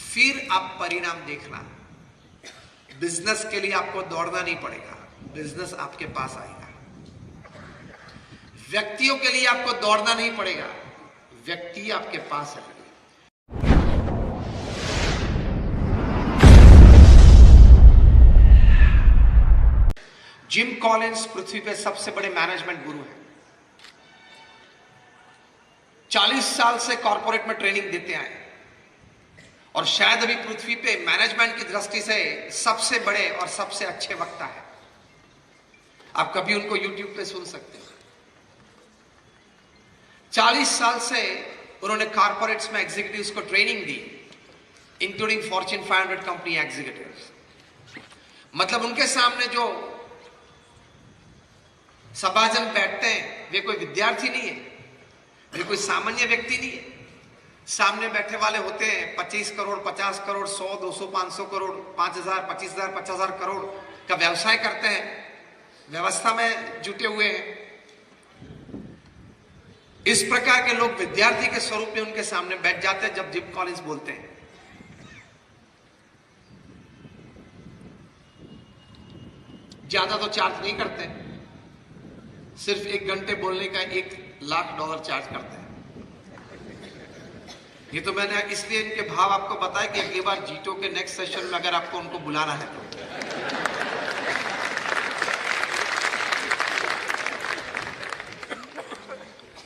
फिर आप परिणाम देखना। बिजनेस के लिए आपको दौड़ना नहीं पड़ेगा, बिजनेस आपके पास आएगा। व्यक्तियों के लिए आपको दौड़ना नहीं पड़ेगा, व्यक्ति आपके पास आएगा। जिम कॉलिंस पृथ्वी पे सबसे बड़े मैनेजमेंट गुरु हैं। 40 साल से कॉर्पोरेट में ट्रेनिंग देते आए और शायद अभी पृथ्वी पे मैनेजमेंट की दृष्टि से सबसे बड़े और सबसे अच्छे वक्ता है। आप कभी उनको YouTube पे सुन सकते हैं। 40 साल से उन्होंने कॉर्पोरेट्स में एग्जीक्यूटिव्स को ट्रेनिंग दी, इंक्लूडिंग फॉर्च्यून 500 कंपनी एग्जीक्यूटिव्स। मतलब उनके सामने जो सभाजन बैठते हैं वे कोई विद्यार्थी नहीं है, वे कोई सामान्य व्यक्ति नहीं है। सामने बैठे वाले होते हैं 25 करोड़, 50 करोड़, 100, 200, 500 करोड़, 5,000, 25,000, 50,000 करोड़ का व्यवसाय करते हैं, व्यवस्था में जुटे हुए हैं। इस प्रकार के लोग विद्यार्थी के स्वरूप में उनके सामने बैठ जाते हैं जब जिम कॉलिंस बोलते हैं। ज्यादा तो चार्ज नहीं करते, सिर्फ 1 घंटे बोलने का $1,00,000 चार्ज करते हैं। ये तो मैंने इसलिए इनके भाव आपको बताया कि अगली बार जीटो के नेक्स्ट सेशन में अगर आपको उनको बुलाना है तो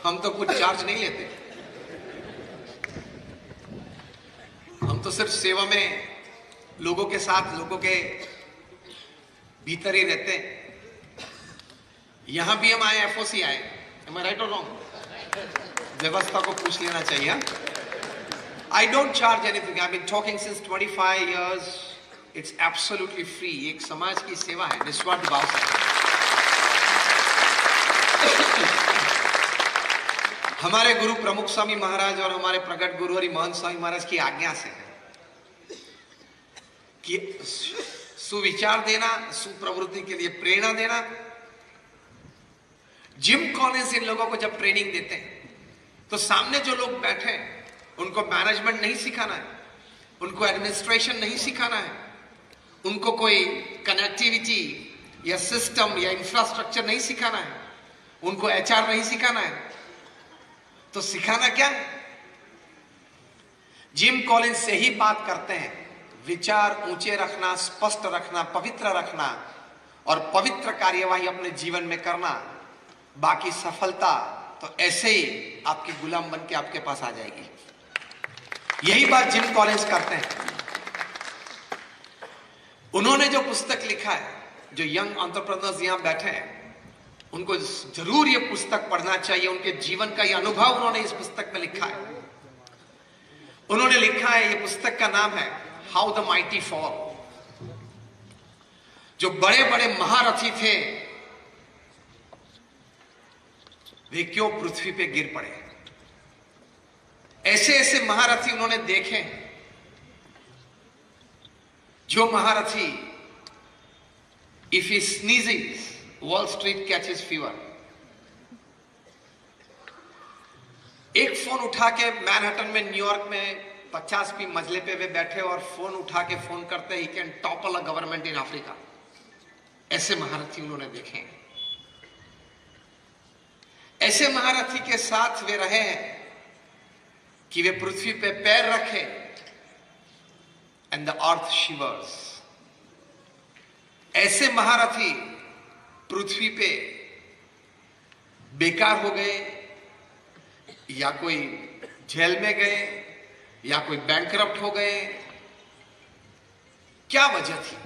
हम तो कुछ चार्ज नहीं लेते, हम तो सिर्फ सेवा में लोगों के साथ, लोगों के भीतर ही रहते हैं। यहां भी हम आए, FOC आए, am I right or wrong? व्यवस्था को पूछ लेना चाहिए। I don't charge anything. I've been talking since 25 years. It's absolutely free. एक समाज की सेवा है, निस्वार्थ भाव से। हमारे गुरु प्रमुख स्वामी महाराज और हमारे प्रगट गुरु हरि महंत स्वामी महाराज की आज्ञा से है कि सुविचार देना, सुप्रवृत्ति के लिए प्रेरणा देना। जिम कॉलिंस इन लोगों को जब ट्रेनिंग देते हैं तो सामने जो लोग बैठे हैं उनको मैनेजमेंट नहीं सिखाना है, उनको एडमिनिस्ट्रेशन नहीं सिखाना है, उनको कोई कनेक्टिविटी या सिस्टम या इंफ्रास्ट्रक्चर नहीं सिखाना है, उनको HR नहीं सिखाना है। तो सिखाना क्या है? जिम कॉलिंस से ही बात करते हैं, विचार ऊंचे रखना, स्पष्ट रखना, पवित्र रखना और पवित्र कार्यवाही अपने जीवन में करना। बाकी सफलता तो ऐसे ही आपकी गुलाम बन के आपके पास आ जाएगी। यही बात जिम कॉलिंस करते हैं। उन्होंने जो पुस्तक लिखा है, जो यंग एंटरप्रेन्योर्स यहां बैठे हैं उनको जरूर ये पुस्तक पढ़ना चाहिए। उनके जीवन का ये अनुभव उन्होंने इस पुस्तक में लिखा है। उन्होंने लिखा है, ये पुस्तक का नाम है हाउ द माइटी फॉल। जो बड़े बड़े महारथी थे वे क्यों पृथ्वी पे गिर पड़े। ऐसे ऐसे महारथी उन्होंने देखे, जो महारथी if he sneezes wall street catches fever. एक फोन उठा के मैनहट्टन में, न्यूयॉर्क में 50वीं मंजिले पे वे बैठे और फोन उठा के फोन करते he can topple a government in Africa. ऐसे महारथी उन्होंने देखे। ऐसे महारथी के साथ वे रहे हैं कि वे पृथ्वी पे पैर रखे एंड द अर्थ शिवर्स। ऐसे महारथी पृथ्वी पे बेकार हो गए, या कोई जेल में गए, या कोई बैंकरप्ट हो गए। क्या वजह थी?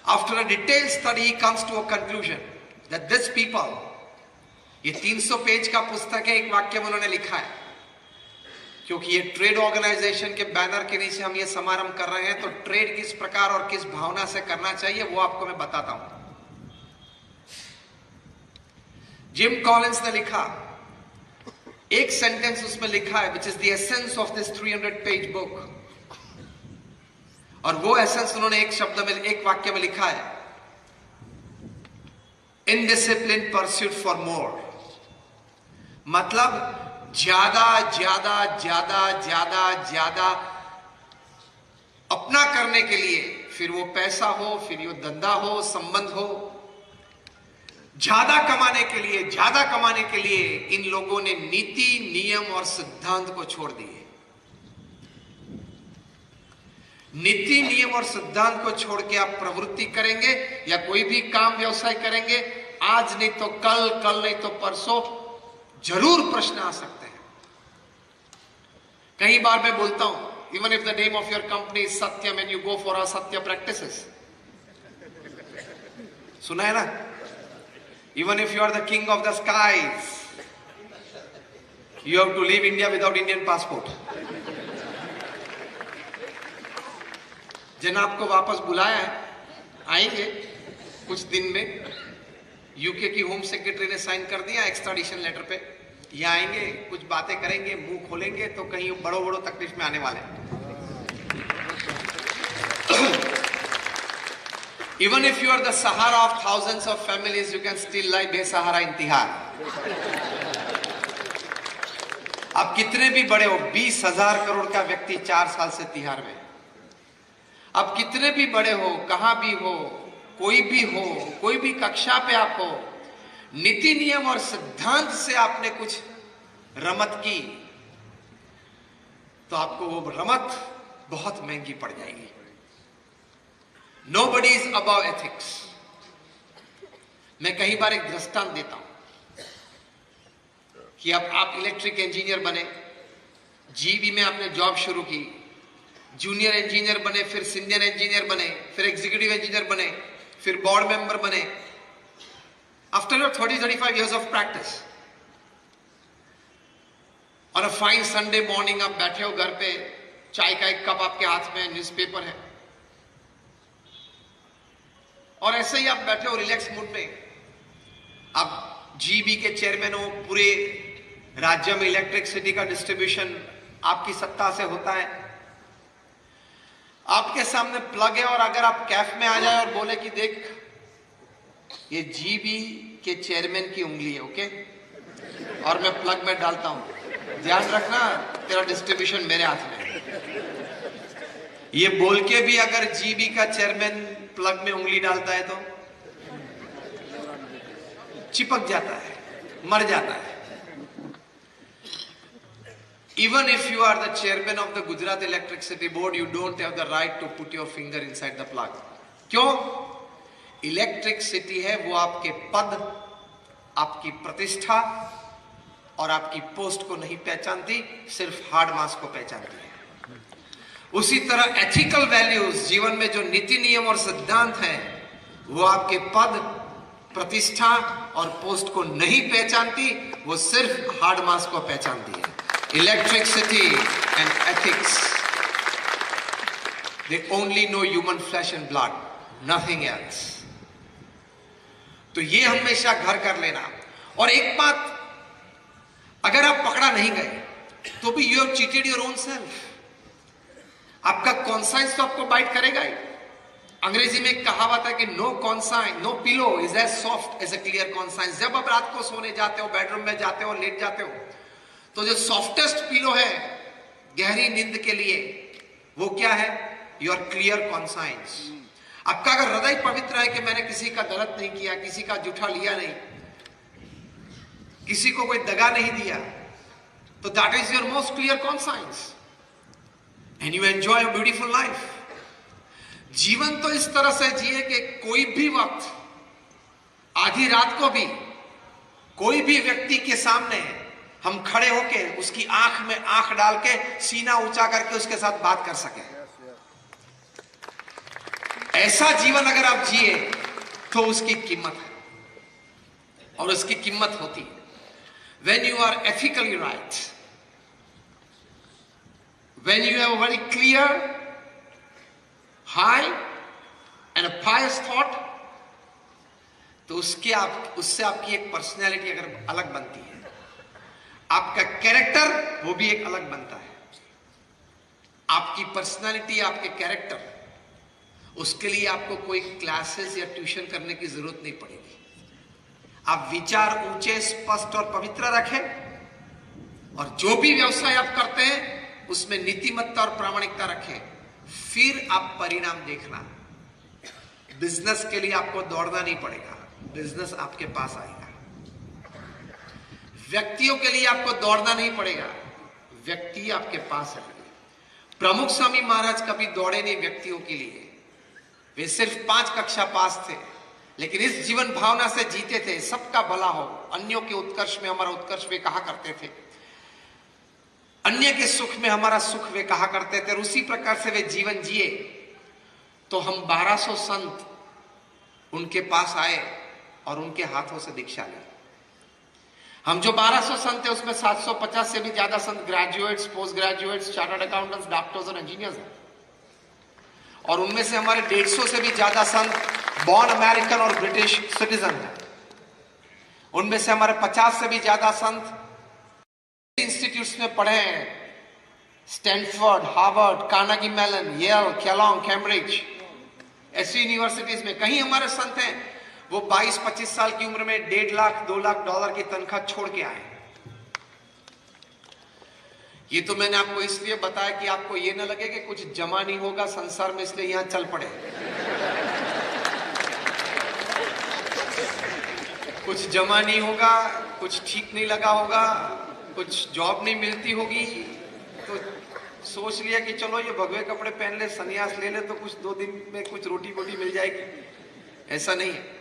After a detailed study comes to a conclusion that this people, ये 300 पेज का पुस्तक है, एक वाक्य में उन्होंने लिखा है, क्योंकि ये ट्रेड ऑर्गेनाइजेशन के बैनर के नीचे हम ये समारंभ कर रहे हैं, तो ट्रेड किस प्रकार और किस भावना से करना चाहिए वो आपको मैं बताता हूं। जिम कॉलिंस ने लिखा, एक सेंटेंस उसमें लिखा है, which is the essence of this 300 page book. और वो एसेंस उन्होंने एक शब्द में, एक वाक्य में लिखा है, इनडिसिप्लिन परस्यूट फॉर मोर। मतलब ज्यादा ज्यादा ज्यादा ज्यादा ज्यादा अपना करने के लिए, फिर वो पैसा हो, फिर वो धंधा हो, संबंध हो, ज्यादा कमाने के लिए इन लोगों ने नीति, नियम और सिद्धांत को छोड़ दिए। नीति, नियम और सिद्धांत को छोड़ के आप प्रवृत्ति करेंगे या कोई भी काम व्यवसाय करेंगे, आज नहीं तो कल, कल नहीं तो परसों जरूर प्रश्न आ सकते हैं। कई बार मैं बोलता हूं, even if the name of your company is Satyam and you go for असत्य practices, सुना है ना? Even if you are the king of the skies, you have to leave India without Indian passport. जना आपको वापस बुलाया है, आएंगे कुछ दिन में। यूके की होम सेक्रेटरी ने साइन कर दिया एक्स्ट्राडिशन लेटर पे, ये आएंगे, कुछ बातें करेंगे, मुंह खोलेंगे तो कहीं बड़ों तकलीफ में आने वाले हैं। Even if you are the Sahara of thousands of families, you can still lie बेसहारा इन तिहार। आप कितने भी बड़े हो, 20,000 करोड़ का व्यक्ति 4 साल से तिहार में। आप कितने भी बड़े हो, कहां भी हो, कोई भी कक्षा पे आप हो, नीति, नियम और सिद्धांत से आपने कुछ रमत की तो आपको वो रमत बहुत महंगी पड़ जाएगी। Nobody is above ethics. मैं कई बार एक दृष्टांत देता हूं कि अब आप इलेक्ट्रिक इंजीनियर बने, जीबी में आपने जॉब शुरू की, जूनियर इंजीनियर बने, फिर सीनियर इंजीनियर बने, फिर एग्जीक्यूटिव इंजीनियर बने, फिर बोर्ड मेंबर बने। After your 30-35 years of practice, और अ फाइन संडे मॉर्निंग आप बैठे हो घर पे, चाय का एक कप आपके हाथ में, न्यूज़पेपर है, और ऐसे ही आप बैठे हो रिलैक्स मूड में। आप जीबी के चेयरमैन हो, पूरे राज्य में इलेक्ट्रिसिटी का डिस्ट्रीब्यूशन आपकी सत्ता से होता है। आपके सामने प्लग है, और अगर आप कैफ में आ जाए और बोले कि देख ये जीबी के चेयरमैन की उंगली है, ओके, और मैं प्लग में डालता हूं, ध्यान रखना तेरा डिस्ट्रीब्यूशन मेरे हाथ में है। ये बोल के भी अगर जीबी का चेयरमैन प्लग में उंगली डालता है तो चिपक जाता है, मर जाता है। Even if you are the chairman of the Gujarat Electricity Board, you don't have the right to put your finger inside the plug. क्यों? इलेक्ट्रिसिटी है वो आपके पद, आपकी प्रतिष्ठा और आपकी पोस्ट को नहीं पहचानती, सिर्फ हार्ड मास को पहचानती है। उसी तरह एथिकल वैल्यूज, जीवन में जो नीति, नियम और सिद्धांत हैं, वो आपके पद, प्रतिष्ठा और पोस्ट को नहीं पहचानती, वो सिर्फ हार्ड मास को पहचानती है। Electricity and ethics, they only know human flesh and blood, nothing else. तो ये हमेशा घर कर लेना। और एक बात, अगर आप पकड़ा नहीं गए तो भी you have cheated your own self. आपका कॉन्साइंस तो आपको बाइट करेगा ही। अंग्रेजी में एक कहावत है कि no conscience, no pillow is as soft as a clear conscience. जब आप रात को सोने जाते हो, बेडरूम में जाते हो, लेट जाते हो, तो जो सॉफ्टेस्ट पिलो है गहरी नींद के लिए, वो क्या है? Your clear conscience. आपका अगर हृदय पवित्र है कि मैंने किसी का गलत नहीं किया, किसी का जूठा लिया नहीं, किसी को कोई दगा नहीं दिया, तो that is your most clear conscience and you enjoy a beautiful life. जीवन तो इस तरह से जिए कि कोई भी वक्त, आधी रात को भी, कोई भी व्यक्ति के सामने हम खड़े होके उसकी आंख में आंख डाल के सीना ऊंचा करके उसके साथ बात कर सके। ऐसा जीवन अगर आप जिए तो उसकी कीमत है, और उसकी कीमत होती है when you are ethically right, when you have a very clear, high and a pious thought, तो उससे आपकी एक पर्सनैलिटी अगर अलग बनती है, आपका कैरेक्टर वो भी एक अलग बनता है। आपकी पर्सनालिटी, आपके कैरेक्टर, उसके लिए आपको कोई क्लासेस या ट्यूशन करने की जरूरत नहीं पड़ेगी। आप विचार ऊंचे, स्पष्ट और पवित्र रखें, और जो भी व्यवसाय आप करते हैं उसमें नीतिमत्ता और प्रामाणिकता रखें। फिर आप परिणाम देखना। बिजनेस के लिए आपको दौड़ना नहीं पड़ेगा, बिजनेस आपके पास आएगा। व्यक्तियों के लिए आपको दौड़ना नहीं पड़ेगा, व्यक्ति आपके पास आएंगे। प्रमुख स्वामी महाराज कभी दौड़े नहीं व्यक्तियों के लिए, वे सिर्फ 5 कक्षा पास थे, लेकिन इस जीवन भावना से जीते थे, सबका भला हो, अन्यों के उत्कर्ष में हमारा उत्कर्ष वे कहा करते थे, अन्य के सुख में हमारा सुख वे कहा करते थे, और उसी प्रकार से वे जीवन जिए। तो हम 1200 संत उनके पास आए और उनके हाथों से दीक्षा ली। हम जो 1200 संत थे उसमें 750 से भी ज्यादा संत graduates, post graduates, chartered accountants, doctors और इंजीनियर्स हैं, और उनमें से हमारे 150 से भी ज्यादा संत बॉर्न अमेरिकन और ब्रिटिश सिटीजन हैं। उनमें से हमारे 50 से भी ज्यादा संत इंस्टीट्यूट्स में पढ़े हैं, Stanford, Harvard, Carnegie Mellon, Yale, Kellogg, Cambridge, ऐसी यूनिवर्सिटीज में। कहीं हमारे संत हैं वो 22-25 साल की उम्र में 1.5 लाख, 2 लाख डॉलर की तनख्वाह छोड़ के आए। ये तो मैंने आपको इसलिए बताया कि आपको ये ना लगे कि कुछ जमा नहीं होगा संसार में, इसलिए यहां चल पड़े। कुछ जमा नहीं होगा, कुछ ठीक नहीं लगा होगा, कुछ जॉब नहीं मिलती होगी, तो सोच लिया कि चलो ये भगवे कपड़े पहन ले, सन्यास ले ले, तो कुछ 2 दिन में कुछ रोटी बोटी मिल जाएगी। ऐसा नहीं है।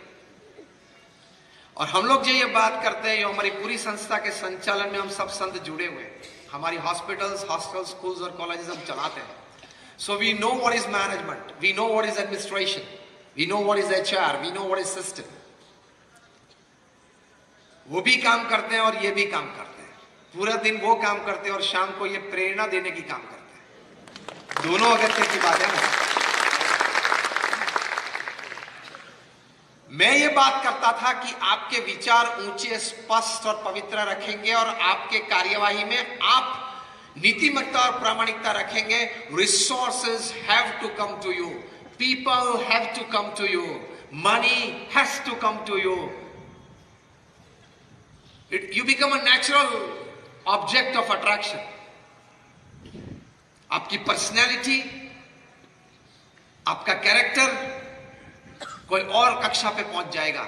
और हम लोग जो ये बात करते हैं, ये हमारी पूरी संस्था के संचालन में हम सब संत जुड़े हुए हैं। हमारी हॉस्पिटल्स, हॉस्टल्स, स्कूल्स और कॉलेजेस हम चलाते हैं। So we know what is management, we know what is administration, we know what is HR, we know what is system. वो भी काम करते हैं और ये भी काम करते हैं। पूरा दिन वो काम करते हैं और शाम को ये प्रेरणा देने की काम करते हैं। दोनों अगत्य की बात है ना। मैं ये बात करता था कि आपके विचार ऊंचे, स्पष्ट और पवित्र रखेंगे, और आपके कार्यवाही में आप नीतिमत्ता और प्रामाणिकता रखेंगे। Resources have to come to you, people have to come to you, money has to come to you. You become a natural object of attraction. आपकी पर्सनैलिटी, आपका कैरेक्टर कोई और कक्षा पे पहुंच जाएगा।